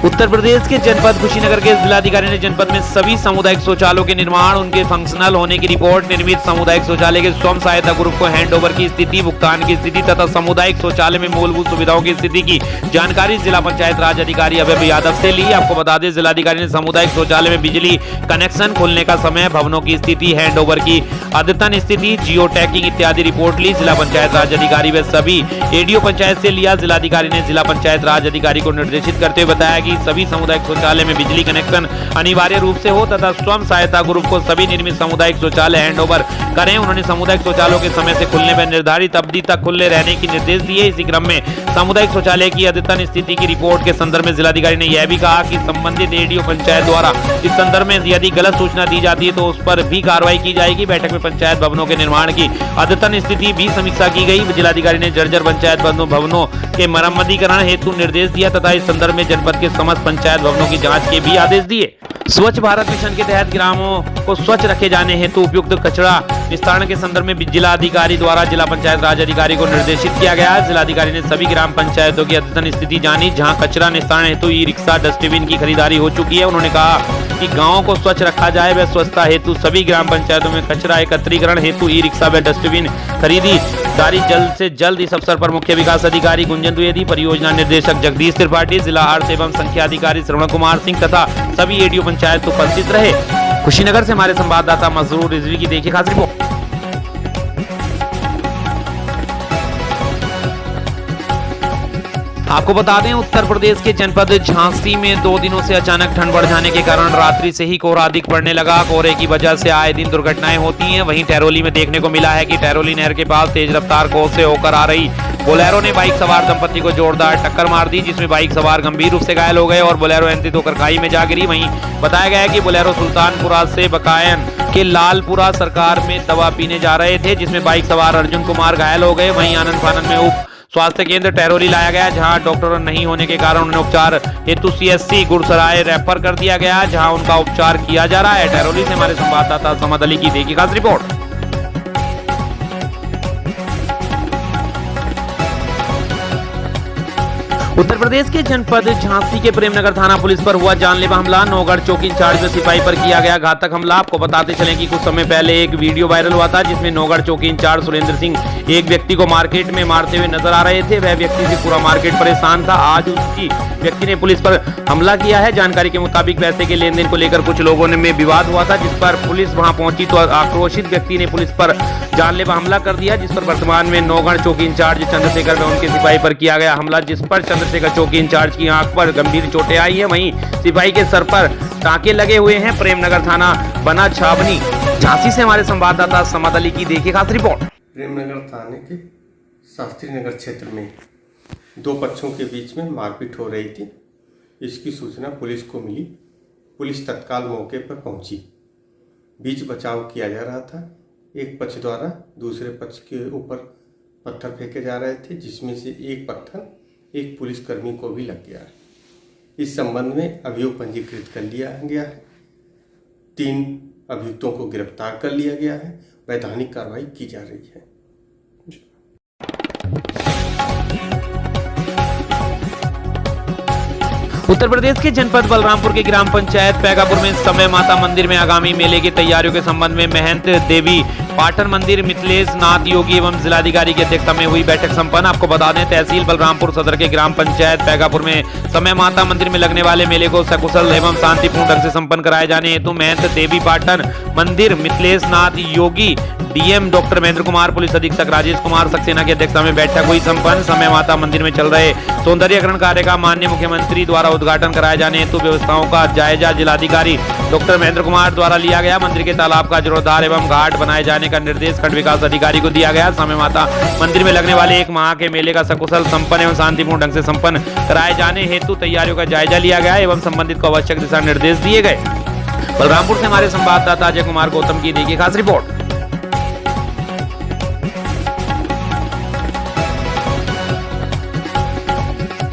उत्तर प्रदेश के जनपद कुशीनगर के जिलाधिकारी ने जनपद में सभी सामुदायिक शौचालयों के निर्माण, उनके फंक्शनल होने की रिपोर्ट, निर्मित सामुदायिक शौचालय के स्वयं सहायता ग्रुप को हैंडओवर की स्थिति, भुगतान की स्थिति तथा सामुदायिक शौचालय में मूलभूत सुविधाओं की स्थिति की जानकारी जिला पंचायत राज अधिकारी अभय यादव से ली। आपको बता दें, जिलाधिकारी ने सामुदायिक शौचालय में बिजली कनेक्शन, खुलने का समय, भवनों की स्थिति, हैंडओवर की अद्यतन स्थिति, जियो टैगिंग इत्यादि रिपोर्ट ली। जिला पंचायत राज अधिकारी व सभी एडीओ पंचायत से लिया। जिलाधिकारी ने जिला पंचायत राज अधिकारी को निर्देशित करते हुए बताया कि कि सभी सामुदायिक शौचालय में बिजली कनेक्शन अनिवार्य रूप से हो तथा स्वयं सहायता ग्रुप को सभी निर्मित सामुदायिक शौचालय हैंडओवर करें। उन्होंने सामुदायिक शौचालयों के समय से खुलने में निर्धारित अवधि तक खुले रहने की निर्देश दिए। इसी क्रम में सामुदायिक शौचालय की अद्यतन स्थिति की रिपोर्ट के संदर्भ में जिलाधिकारी ने यह भी कहा कि संबंधित एडीओ पंचायत द्वारा इस संदर्भ में यदि गलत सूचना दी जाती है तो उस पर भी कार्रवाई की जाएगी। बैठक में पंचायत भवनों के निर्माण की अद्यतन स्थिति भी समीक्षा की गई। जिलाधिकारी ने जर्जर पंचायत भवनों के मरम्मतीकरण हेतु निर्देश दिया तथा इस संदर्भ में जनपद के समस्त पंचायत भवनों की जांच के भी आदेश दिए। स्वच्छ भारत मिशन के तहत ग्रामों को स्वच्छ रखे जाने हेतु उपयुक्त कचरा निस्तारण के संदर्भ में जिला अधिकारी द्वारा जिला पंचायत राज अधिकारी को निर्देशित किया गया। जिलाधिकारी ने सभी ग्राम पंचायतों की अद्यतन स्थिति जानी, जहां कचरा निस्तारण हेतु ई रिक्शा डस्टबिन की खरीदारी हो चुकी है। उन्होंने कहा कि गांवों को स्वच्छ रखा जाए व स्वच्छता हेतु सभी ग्राम पंचायतों में कचरा एकत्रीकरण हेतु ई रिक्शा व डस्टबिन खरीदारी जल्द से जल्द। इस अवसर पर मुख्य विकास अधिकारी गुंजन द्विवेदी, परियोजना निर्देशक जगदीश त्रिपाठी, जिला अर्थ एवं संख्या अधिकारी श्रवण कुमार सिंह तथा सभी एडीओ पंचायत उपस्थित रहे। कुशीनगर से हमारे संवाददाता मजरूर रिजवी की देखिए खास रिपोर्ट। आपको बता दें, उत्तर प्रदेश के जनपद झांसी में 2 दिनों से अचानक ठंड बढ़ जाने के कारण रात्रि से ही कोहरा अधिक पड़ने लगा। कोहरे की वजह से आए दिन दुर्घटनाएं होती हैं। वहीं टैरोली में देखने को मिला है कि टैरोली नहर के पास तेज रफ्तार कोस से होकर आ रही बोलेरो ने बाइक सवार दंपति को जोरदार टक्कर मार दी, जिसमें बाइक सवार गंभीर रूप से घायल हो गए और बोलेरो अनियंत्रित होकर खाई में जा गिरी। वहीं बताया गया है कि बोलेरो सुल्तानपुरा से बकायन के लालपुरा सरकार में दवा पीने जा रहे थे, जिसमें बाइक सवार अर्जुन कुमार घायल हो गए। वहीं आनंद फानंद में उप स्वास्थ्य केंद्र टैरोली लाया गया, जहां डॉक्टर नहीं होने के कारण उन्हें उपचार हेतु सीएससी गुड़सराय रेफर कर दिया गया, जहां उनका उपचार किया जा रहा है। टैरोली से हमारे संवाददाता समद अली की देखिए खास रिपोर्ट। उत्तर प्रदेश के जनपद झांसी के प्रेमनगर थाना पुलिस पर हुआ जानलेवा हमला। नौगढ़ चौकी इंचार्ज में सिपाही पर किया गया घातक हमला। आपको बताते चलें कि कुछ समय पहले एक वीडियो वायरल हुआ था, जिसमें नौगढ़ चौकी इंचार्ज सुरेंद्र सिंह एक व्यक्ति को मार्केट में मारते हुए नजर आ रहे थे। वह व्यक्ति से पूरा मार्केट परेशान था। आज उसी व्यक्ति ने पुलिस पर हमला किया है। जानकारी के मुताबिक पैसे के लेन देन को लेकर कुछ लोगों में विवाद हुआ था, जिस पर पुलिस वहां पहुंची तो आक्रोशित व्यक्ति ने पुलिस पर जानलेवा हमला कर दिया, जिस पर वर्तमान में नौगढ़ चौकी इंचार्ज चंद्रशेखर व उनके सिपाही पर किया गया हमला, जिस पर चंद्रशेखर चौकी इंचार्ज की आंख पर गंभीर चोटें आई है। वहीं सिपाही के सर पर टांके लगे हुए हैं। प्रेमनगर थाना बना छावनी। झांसी से हमारे संवाददाता समद अली की देखिए खास रिपोर्ट। प्रेमनगर थाने के शास्त्री नगर क्षेत्र में 2 पक्षों के बीच में मारपीट हो रही थी। इसकी सूचना पुलिस को मिली। पुलिस तत्काल मौके पर पहुंची। बीच बचाव किया जा रहा था। एक पक्ष द्वारा दूसरे पक्ष के ऊपर पत्थर फेंके जा रहे थे, जिसमें से एक पत्थर एक पुलिसकर्मी को भी लग गया है। इस संबंध में अभियोग पंजीकृत कर लिया गया है। 3 अभियुक्तों को गिरफ्तार कर लिया गया है। वैधानिक कार्रवाई की जा रही है। उत्तर प्रदेश के जनपद बलरामपुर के ग्राम पंचायत पैगापुर में समय माता मंदिर में आगामी मेले की तैयारियों के संबंध में महंत देवी पाटन मंदिर मिथिलेश नाथ योगी एवं जिलाधिकारी की अध्यक्षता में हुई बैठक संपन्न। आपको बता दें, तहसील बलरामपुर सदर के ग्राम पंचायत पैगापुर में समय माता मंदिर में लगने वाले मेले को सकुशल एवं शांतिपूर्ण ढंग से संपन्न कराए जाने हेतु महंत देवी पाटन मंदिर Mithilesh Nath Yogi, DM doctor Mahendra Kumar, police अधीक्षक राजेश कुमार सक्सेना की अध्यक्षता में बैठक हुई संपन्न। समय माता मंदिर में चल रहे सौंदर्यीकरण कार्य का माननीय मुख्यमंत्री द्वारा उद्घाटन कराए जाने हेतु व्यवस्थाओं का जायजा जिलाधिकारी डॉक्टर महेंद्र कुमार द्वारा लिया गया। मंदिर के तालाब का जीर्णोद्धार एवं घाट बनाए जाने का निर्देश खंड विकास अधिकारी को दिया गया। समय माता मंदिर में लगने वाले 1 माह के मेले का सकुशल संपन्न एवं शांतिपूर्ण ढंग से संपन्न कराए जाने हेतु तैयारियों का जायजा लिया गया एवं संबंधित को आवश्यक दिशा निर्देश दिए गए। बलरामपुर से हमारे संवाददाता अजय कुमार गौतम की देखिए खास रिपोर्ट।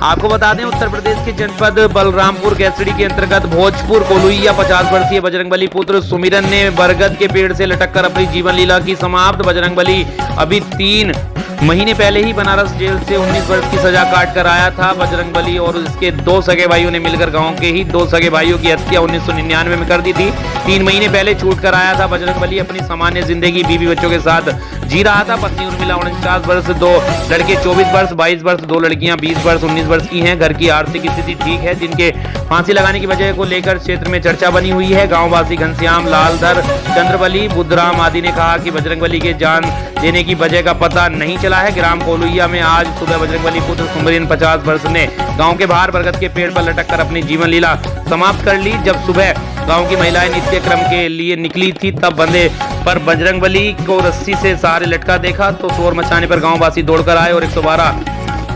आपको बता दें, उत्तर प्रदेश के जनपद बलरामपुर केसरी के अंतर्गत भोजपुर कोलुइया 50 वर्षीय बजरंगबली पुत्र सुमिरन ने बरगद के पेड़ से लटक कर अपनी जीवन लीला की समाप्त। बजरंगबली अभी 3 महीने पहले ही बनारस जेल से 19 वर्ष की सजा काट कर आया था। बजरंगबली और उसके 2 सगे भाइयों ने मिलकर गांव के ही 2 सगे भाइयों की हत्या 1999 में कर दी थी। 3 महीने पहले छूट कर आया था। बजरंगबली अपनी सामान्य जिंदगी बीवी बच्चों के साथ जी रहा था। पत्नी उर्मिला 49 वर्ष, 2 लड़के 24 वर्ष, 22 वर्ष, 2 लड़कियां 20 वर्ष, 19 वर्ष की हैं। घर की आर्थिक स्थिति ठीक है, जिनके फांसी लगाने की वजह को लेकर क्षेत्र में चर्चा बनी हुई है। गांववासी घनश्याम, लालधर, चंद्रबली, बुद्धराम आदि ने कहा कि बजरंगबली के जान देने की वजह का पता नहीं चला चला है। ग्राम कोलुइया में आज सुबह बजरंगबली पुत्र सुमरीन 50 वर्ष ने गांव के बाहर बरगद के पेड़ पर लटक कर अपनी जीवन लीला समाप्त कर ली। जब सुबह गांव की महिलाएं नित्य क्रम के लिए निकली थी, तब बंधे पर बजरंगबली को रस्सी से सहारे लटका देखा तो शोर मचाने पर गांववासी दौड़कर आए और 112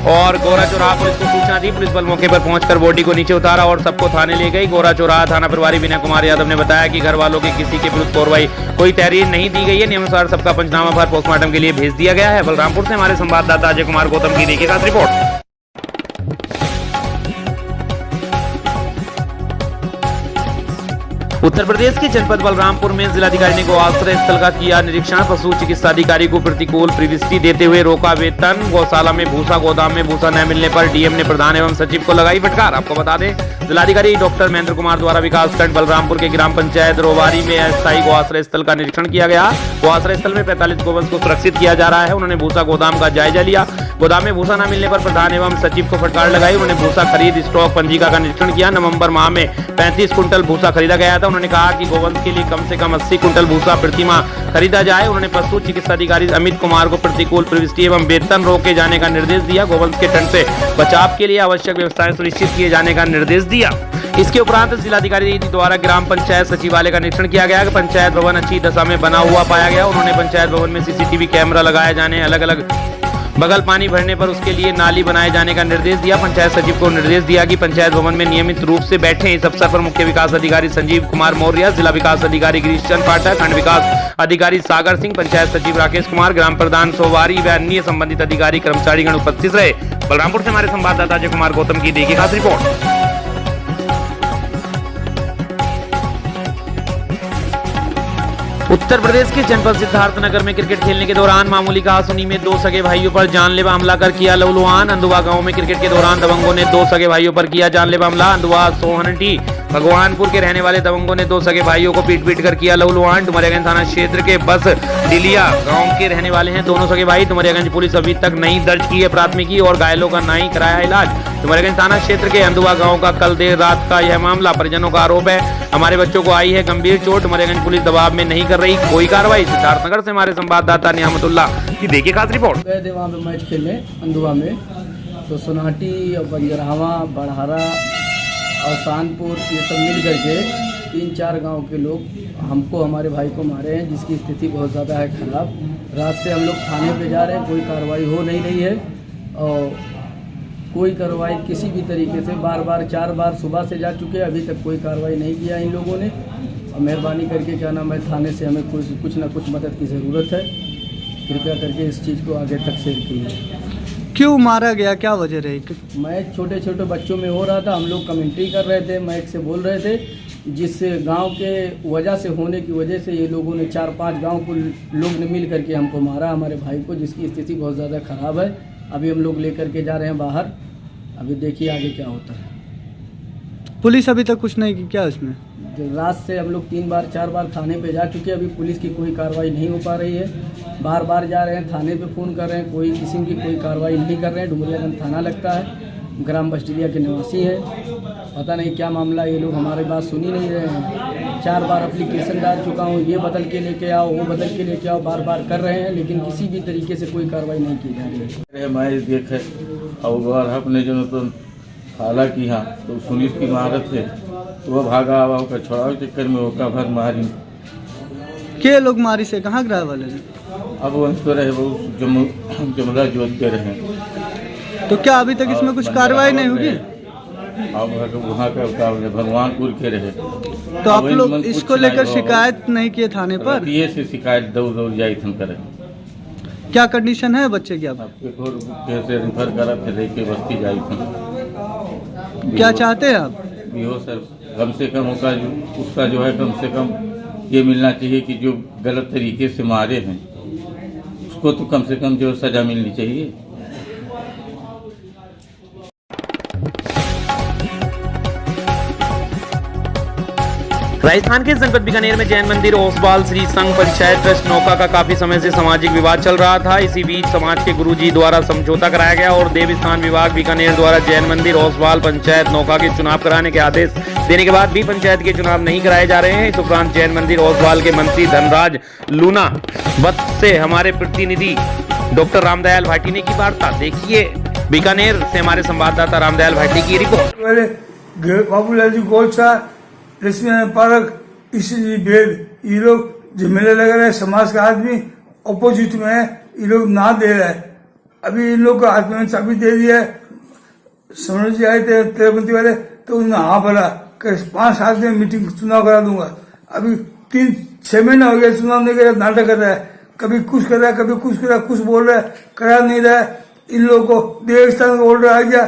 और गोरा चौराहा पुलिस को सूचना दी। पुलिस बल मौके पर पहुंचकर बॉडी को नीचे उतारा और सबको थाने ले गई। गोरा चौराहा थाना प्रभारी विनय कुमार यादव ने बताया कि घर वालों के किसी के विरुद्ध कार्रवाई कोई तहरीर नहीं दी गई है। नियमानुसार सबका पंचनामा भर पोस्टमार्टम के लिए भेज दिया गया है। बलरामपुर से हमारे संवाददाता अजय कुमार गौतम की देखिए खास रिपोर्ट। उत्तर प्रदेश के जनपद बलरामपुर में जिलाधिकारी ने गौआश्रय स्थल का किया निरीक्षण। पशु चिकित्सा अधिकारी को प्रतिकूल प्रविष्टि देते हुए रोका वेतन। गौशाला में भूसा, गोदाम में भूसा न मिलने पर डीएम ने प्रधान एवं सचिव को लगाई फटकार। आपको बता दें, जिलाधिकारी डॉक्टर महेंद्र कुमार द्वारा विकासखंड बलरामपुर के ग्राम पंचायत रोवारी में अस्थायी गौआश्रय स्थल का निरीक्षण किया गया। गौआश्रय स्थल में 45 गौवंश को सुरक्षित किया जा रहा है। उन्होंने भूसा गोदाम का जायजा लिया। गोदाम में भूसा न मिलने पर प्रधान एवं सचिव को फटकार लगाई। उन्होंने भूसा खरीद स्टॉक पंजिका का निरीक्षण किया। नवंबर माह में 35 कुंटल भूसा खरीदा गया था। उन्होंने कहा कि गोवंश के लिए कम से कम 80 कुंटल भूसा प्रति माह खरीदा जाए। उन्होंने पशु चिकित्सा अधिकारी अमित कुमार को प्रतिकूल प्रविष्टि एवं वेतन रोके जाने का निर्देश दिया। गोवंश के ठंड से बचाव के लिए आवश्यक व्यवस्थाएं सुनिश्चित किए जाने का निर्देश दिया। इसके उपरांत जिलाधिकारी द्वारा ग्राम पंचायत सचिवालय का निरीक्षण किया गया। पंचायत भवन अच्छी दशा में बना हुआ पाया गया। उन्होंने पंचायत भवन में सीसीटीवी कैमरा लगाए जाने, अलग अलग बगल पानी भरने पर उसके लिए नाली बनाए जाने का निर्देश दिया। पंचायत सचिव को निर्देश दिया कि पंचायत भवन में नियमित रूप से बैठें। इस अवसर पर मुख्य विकास अधिकारी संजीव कुमार मौर्य, जिला विकास अधिकारी गिरीश चंद पाठक, खंड विकास अधिकारी सागर सिंह, पंचायत सचिव राकेश कुमार, ग्राम प्रधान सोवारी व अन्य संबंधित अधिकारी कर्मचारीगण उपस्थित रहे। बलरामपुर से हमारे संवाददाता अजय कुमार गौतम की देखिए खास रिपोर्ट। उत्तर प्रदेश के जनपद सिद्धार्थनगर में क्रिकेट खेलने के दौरान मामूली कहासुनी में 2 सगे भाइयों पर जानलेवा हमला कर किया लहूलुहान। अंधुआ गांव में क्रिकेट के दौरान दबंगों ने 2 सगे भाइयों पर किया जानलेवा हमला। अंधुआ सोहनटी भगवानपुर के रहने वाले दबंगों ने 2 सगे भाइयों को पीट कर किया लहूलुहान। डुमरियागंज थाना क्षेत्र के बस डिलिया गांव के रहने वाले हैं दोनों सगे भाई। डुमरियागंज पुलिस अभी तक नहीं दर्ज की है प्राथमिकी और घायलों का नहीं कराया इलाज। डुमरियागंज थाना क्षेत्र के अंधुआ गांव का कल देर रात का यह मामला। परिजनों का आरोप है हमारे बच्चों को आई है गंभीर चोट। डुमरियागंज पुलिस दबाव में नहीं कर रही कोई कार्रवाई। सिद्धार्थनगर से हमारे संवाददाता नियामतुल्लाह की देखिए खास रिपोर्ट। गए थे वहाँ पे मैच खेलने अंधुआ में, तो सोनाटी और बंजरहावा, बड़हरा और शानपुर ये सब मिल करके 3-4 गांव के लोग हमको, हमारे भाई को मारे हैं, जिसकी स्थिति बहुत ज़्यादा है खराब। रात से हम लोग थाने पे जा रहे हैं, कोई कार्रवाई हो नहीं रही है और कोई कार्रवाई किसी भी तरीके से, बार 4 बार सुबह से जा चुके हैं, अभी तक कोई कार्रवाई नहीं किया इन लोगों ने। और मेहरबानी करके क्या नाम है, थाने से हमें कुछ ना कुछ मदद की ज़रूरत है। कृपया करके इस चीज़ को आगे तक शेयर कीजिए। क्यों मारा गया, क्या वजह रही? मैच छोटे छोटे बच्चों में हो रहा था, हम लोग कमेंट्री कर रहे थे, मैच से बोल रहे थे, जिससे गांव के वजह से होने की वजह से ये लोगों ने 4-5 गांव को लोग ने मिल करके हमको मारा, हमारे भाई को, जिसकी स्थिति बहुत ज़्यादा ख़राब है। अभी हम लोग लेकर के जा रहे हैं बाहर, अभी देखिए आगे क्या होता है। पुलिस अभी तक कुछ नहीं की क्या इसमें? रात से हम लोग 3-4 बार थाने पे जा चुके हैं, अभी पुलिस की कोई कार्रवाई नहीं हो पा रही है। बार जा रहे हैं, थाने पे फ़ोन कर रहे हैं, कोई किस्म की कोई कार्रवाई नहीं कर रहे हैं। डुमरियागंज थाना लगता है, ग्राम बस्टिलिया के निवासी हैं, पता नहीं क्या मामला, ये लोग हमारी बात सुन ही नहीं रहे हैं। 4 बार एप्लीकेशन डाल चुका हूँ, ये बदल के लेके आओ, वो बदल के लेके आओ, बार कर रहे हैं, लेकिन किसी भी तरीके से कोई कार्रवाई नहीं की जा रही है। मैं देखे और अपने जो तो हालांकि हाँ तो पुलिस की महारत है, तो वो भागा आवा होकर छोड़ाओ चक्कर में होकर भर मारी के लोग मारी से कहाँ ग्रह वाले ने? अब वो तो रहे वो जुमला जोत के रहे। तो क्या अभी तक इसमें कुछ कार्रवाई नहीं होगी? अब वहाँ का भगवानपुर के रहे। तो आप लोग इसको लेकर शिकायत नहीं किए थाने पर? ये से शिकायत दौड़ जाई थन करे। क्या कंडीशन है बच्चे की? आपके रेफर करा थे, रह के बस्ती जाई थन। क्या चाहते हैं आप? हो सर, कम से कम उसका जो है कम से कम ये मिलना चाहिए कि जो गलत तरीके से मारे हैं उसको तो कम से कम जो सजा मिलनी चाहिए। राजस्थान के जनपद बीकानेर में जैन मंदिर ओसवाल श्री संघ पंचायत ट्रस्ट नौका का काफी समय से सामाजिक विवाद चल रहा था। इसी बीच समाज के गुरुजी द्वारा समझौता कराया गया और देवस्थान विभाग बीकानेर द्वारा जैन मंदिर ओसवाल पंचायत नौका के चुनाव कराने के आदेश देने के बाद भी पंचायत के चुनाव नहीं कराए जा रहे हैं। इस उपरांत जैन मंदिर ओसवाल के मंत्री धनराज लूना वत से हमारे प्रतिनिधि डॉक्टर रामदयाल भाटी ने की वार्ता। देखिए बीकानेर से हमारे संवाददाता रामदयाल भाटी की रिपोर्ट। बाबूलाल जी गोलसा, रश्मि पारक, ईश्वरी भेद, ये लोग झमेले लगा रहे हैं। समाज का आदमी अपोजिट में है, ये लोग ना दे रहा है। अभी इन लोग को हाथ में चाबी दे दिया है। समझ जी आए थे तेरबंदी वाले, तो उन्होंने हाँ बोला कि 5 साल में मीटिंग चुनाव करा दूंगा। अभी 3-6 महीना हो गया चुनाव नहीं कर, नाटक कर रहा है। कभी कुछ कर रहा है, कभी कुछ कर रहा है, कुछ बोल रहा है, करा नहीं रहा है। इन लोगों को देवस्थान का ऑर्डर आ गया,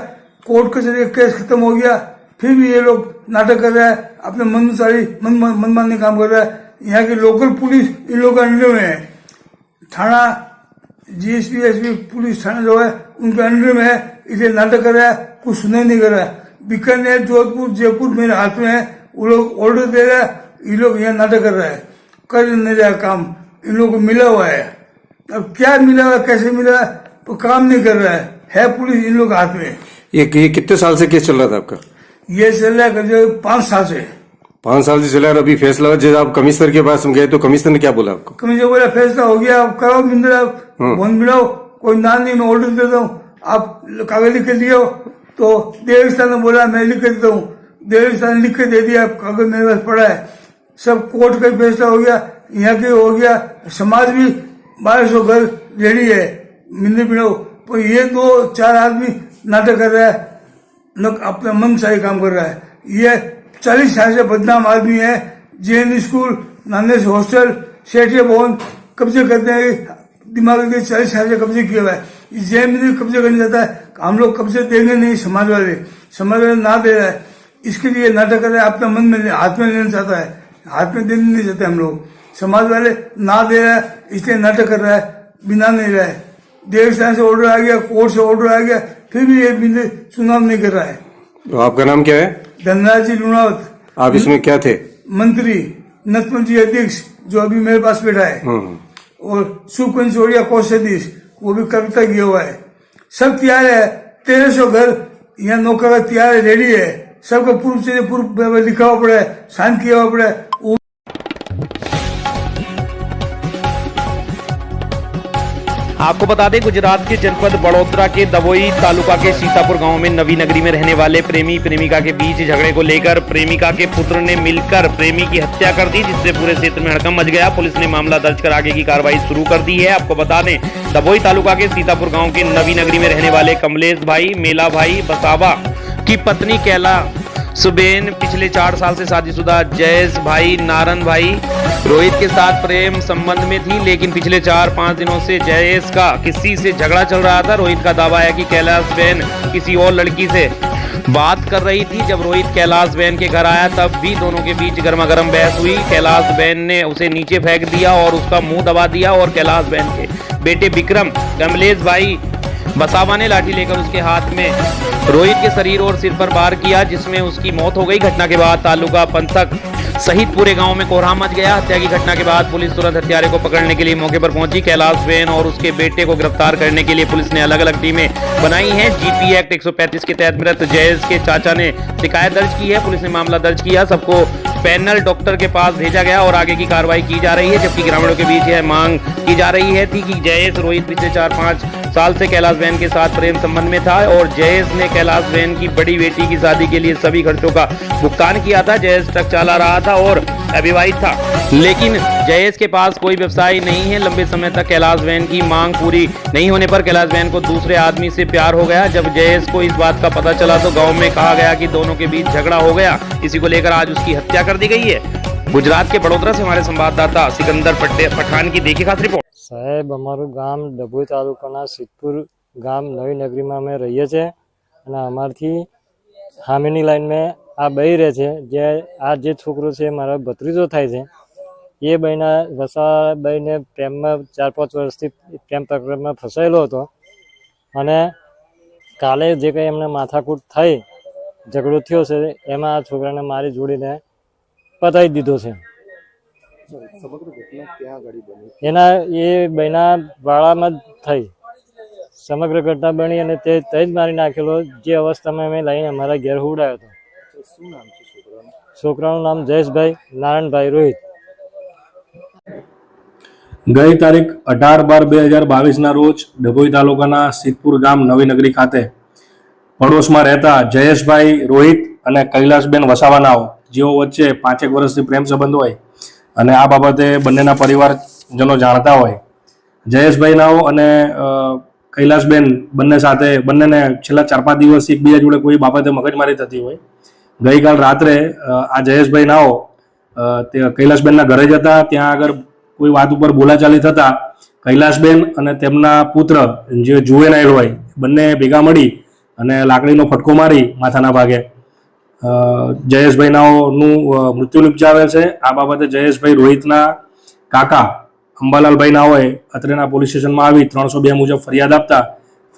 कोर्ट के जरिए केस खत्म हो गया, फिर भी ये लोग नाटक कर रहा है, अपने मनमानी काम कर रहा है। यहाँ की लोकल पुलिस इन लोगों के अंडर में है। थाना जीएसपी एसपी पुलिस थाना जो है उनके अंडर में है, इसलिए नाटक कर रहा है, कुछ सुनाई नहीं कर रहा है। बीकानेर, जोधपुर, जयपुर मेरे हाथ में है, वो लोग ऑर्डर दे रहा है, ये लोग यहाँ नाटक कर रहा है, कर नहीं रहा काम। इन लोगों को मिला हुआ है, अब क्या मिला हुआ, कैसे मिला है, तो काम नहीं कर रहा है पुलिस इन लोग हाथ में। ये कितने साल से केस चल रहा था आपका? ये चल रहा है 5 साल से। 5 साल से चला है। अभी फैसला जब आप कमिश्नर के पास गए तो कमिश्नर ने क्या बोला आपको? कमिश्नर बोला फैसला हो गया, आप कराओ मिंदरा, फोन मिलाओ, कोई नाम नहीं, मैं ऑर्डर देता हूँ, आप कागज लिख के दियो। तो देवस्थान ने बोला मैं लिख के देता हूँ, देवस्थान लिख के दे दिया, कागज मेरे पास पड़ा है। सब कोर्ट का फैसला हो गया, यहाँ के हो गया। समाज भी 1200 घर रेडी है मिंदर बिड़ाओ, पर ये 2-4 आदमी नाटक कर रहा है, अपना मन से काम कर रहा है। ये 40 साल से बदनाम आदमी है। जैन स्कूल, नानेश हॉस्टल, सेठिया भवन कब्जे करते हैं, दिमाग के 40 साल से कब्जे किया हुआ है। जैन में कब्जे करने जाता है, हम लोग कब्जे देंगे नहीं, समाज वाले ना दे रहा है, इसके लिए नाटक कर रहा है। अपना मन में हाथ में लेना चाहता है, हाथ में देने नहीं चाहते हम लोग। समाज वाले ना दे रहा है, इसलिए नाटक कर रहा है, बिना नहीं रहा है। देवस्थान से ऑर्डर आ गया, कोर्ट से ऑर्डर आ गया, फिर भी ये चुनाव नहीं कर रहा है। तो आपका नाम क्या है? धनराज जी लुणावत। आप इसमें क्या थे? मंत्री, नतमंत्री अध्यक्ष, जो अभी मेरे पास बैठा है, और सुकंचोड़िया कोषाधीश, वो भी कविता किया हुआ है। सब तैयार है, 1300 घर यहाँ नौका का तैयार है, रेडी है। सबका पूर्व से पूर्व लिखा हुआ पड़ा है, साइन किया हुआ पड़ा है। आपको बता दें, गुजरात के जनपद बड़ोदरा के दवोई तालुका के सीतापुर गांव में नवी नगरी में रहने वाले प्रेमी प्रेमिका के बीच झगड़े को लेकर प्रेमिका के पुत्र ने मिलकर प्रेमी की हत्या कर दी, जिससे पूरे क्षेत्र में हड़कंप मच गया। पुलिस ने मामला दर्ज कर आगे की कार्रवाई शुरू कर दी है। आपको बता दें, दवोई तालुका के सीतापुर गाँव के नवी नगरी में रहने वाले कमलेश भाई, मेला भाई बसावा की पत्नी कैला सुबेन पिछले 4 साल से शादीशुदा जयेश भाई नारायण भाई रोहित के साथ प्रेम संबंध में थी, लेकिन पिछले 4-5 दिनों से जयेश का किसी से झगड़ा चल रहा था। रोहित का दावा है कि कैलाश बहन किसी और लड़की से बात कर रही थी। जब रोहित कैलाश बहन के घर आया, तब भी दोनों के बीच गर्मागर्म बहस हुई। कैलाश बहन ने उसे नीचे फेंक दिया और उसका मुंह दबा दिया, और कैलाश बहन के बेटे विक्रम कमलेश भाई बसावा ने लाठी लेकर उसके हाथ में रोहित के शरीर और सिर पर वार किया, जिसमें उसकी मौत हो गई। घटना के बाद तालुका पंथक सहित पूरे गांव में कोहराम मच गया। हत्या की घटना के बाद पुलिस तुरंत हत्यारे को पकड़ने के लिए मौके पर पहुंची। कैलाश बहन और उसके बेटे को गिरफ्तार करने के लिए पुलिस ने अलग अलग टीमें बनाई हैं। जीपी एक्ट 135 के तहत मृत जयेश के चाचा ने शिकायत दर्ज की है। पुलिस ने मामला दर्ज किया, सबको पैनल डॉक्टर के पास भेजा गया और आगे की कार्रवाई की जा रही है। जबकि ग्रामीणों के बीच यह मांग की जा रही है थी कि जयेश रोहित पिछले 4-5 साल से कैलाश बहन के साथ प्रेम संबंध में था, और जयेश ने कैलाश बहन की बड़ी बेटी की शादी के लिए सभी खर्चों का भुगतान किया था। जयेश ट्रक चला रहा था और अविवाहित था, लेकिन जयेश के पास कोई व्यवसाय नहीं है। लंबे समय तक कैलाश बहन की मांग पूरी नहीं होने पर कैलाश बहन को दूसरे आदमी से प्यार हो गया। जब जयेश को इस बात का पता चला तो गांव में कहा गया कि दोनों के बीच झगड़ा हो गया। इसी को लेकर आज उसकी हत्या कर दी गई है। गुजरात के बड़ोदरा से हमारे संवाददाता सिकंदर पठान की देखी खास रिपोर्ट। साहेब, अमारू गाम डभोई तालुकाना सिद्धपुर गाम नवी नगरी में अमे रहीए छे અને અમારથી સામેની લાઈનમાં આ બઈ રહે છે, જે આ જે છોકરો છે મારા ભત્રીજો થાય છે, એ બઈના વસાવા બઈને પ્રેમમાં 4-5 વર્ષથી પ્રેમ પ્રકરણમાં ફસાયેલો હતો, અને કાલે જે કંઈ એમને માથાકૂટ થઈ, ઝઘડો થયો છે, એમાં આ છોકરાને મારી જોડીને પતાવી દીધો છે। એના એ બઈના વાળામાં જ થઈ સમગ્ર ઘટના બની, અને તે જ મારી નાખેલો, જે અવસ્થામાં અમે લઈને અમારા ઘેર હુવડાયો હતો। છોકરાનું નામ જયેશભાઈ નારાયણભાઈ રોહિત। ગઈ તારીખ 18/12/2022ના રોજ ડભોઈ તાલુકાના સિદ્ધપુર ગામ નવી નગરી ખાતે પડોશમાં રહેતા જયેશભાઈ રોહિત અને કૈલાસબેન વસાવાનાઓ જેઓ વચ્ચે 5 વર્ષથી પ્રેમ સંબંધ હોય અને આ બાબતે બંનેના પરિવારજનો જાણતા હોય, જયેશભાઈનાઓ અને કૈલાસબેન બંનેને છેલ્લા 4-5 દિવસથી એકબીજા જોડે કોઈ બાબતે મગજમારી થતી હોય. ગઈકાલ રાત્રે આ જયેશભાઈનાઓ તે કૈલાસબેનના ઘરે જતા ત્યાં આગળ કોઈ વાત ઉપર બોલાચાલી થતા કૈલાસબેન અને તેમના પુત્ર જે જુવેનાઇલ હોય બંને ભેગા મળી અને લાકડીનો ફટકો મારી માથાના ભાગે જયેશભાઈનાઓનું મૃત્યુ નિપજાવે છે. આ બાબતે જયેશભાઈ રોહિતના કાકા અંબાલાલભાઈ નાઓએ અત્રેના પોલીસ સ્ટેશનમાં આવી 302 મુજબ ફરિયાદ આપતા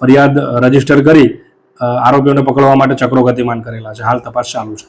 ફરિયાદ રજીસ્ટર કરી આરોપીઓને પકડવા માટે ચક્રો ગતિમાન કરેલા છે. હાલ તપાસ ચાલુ છે.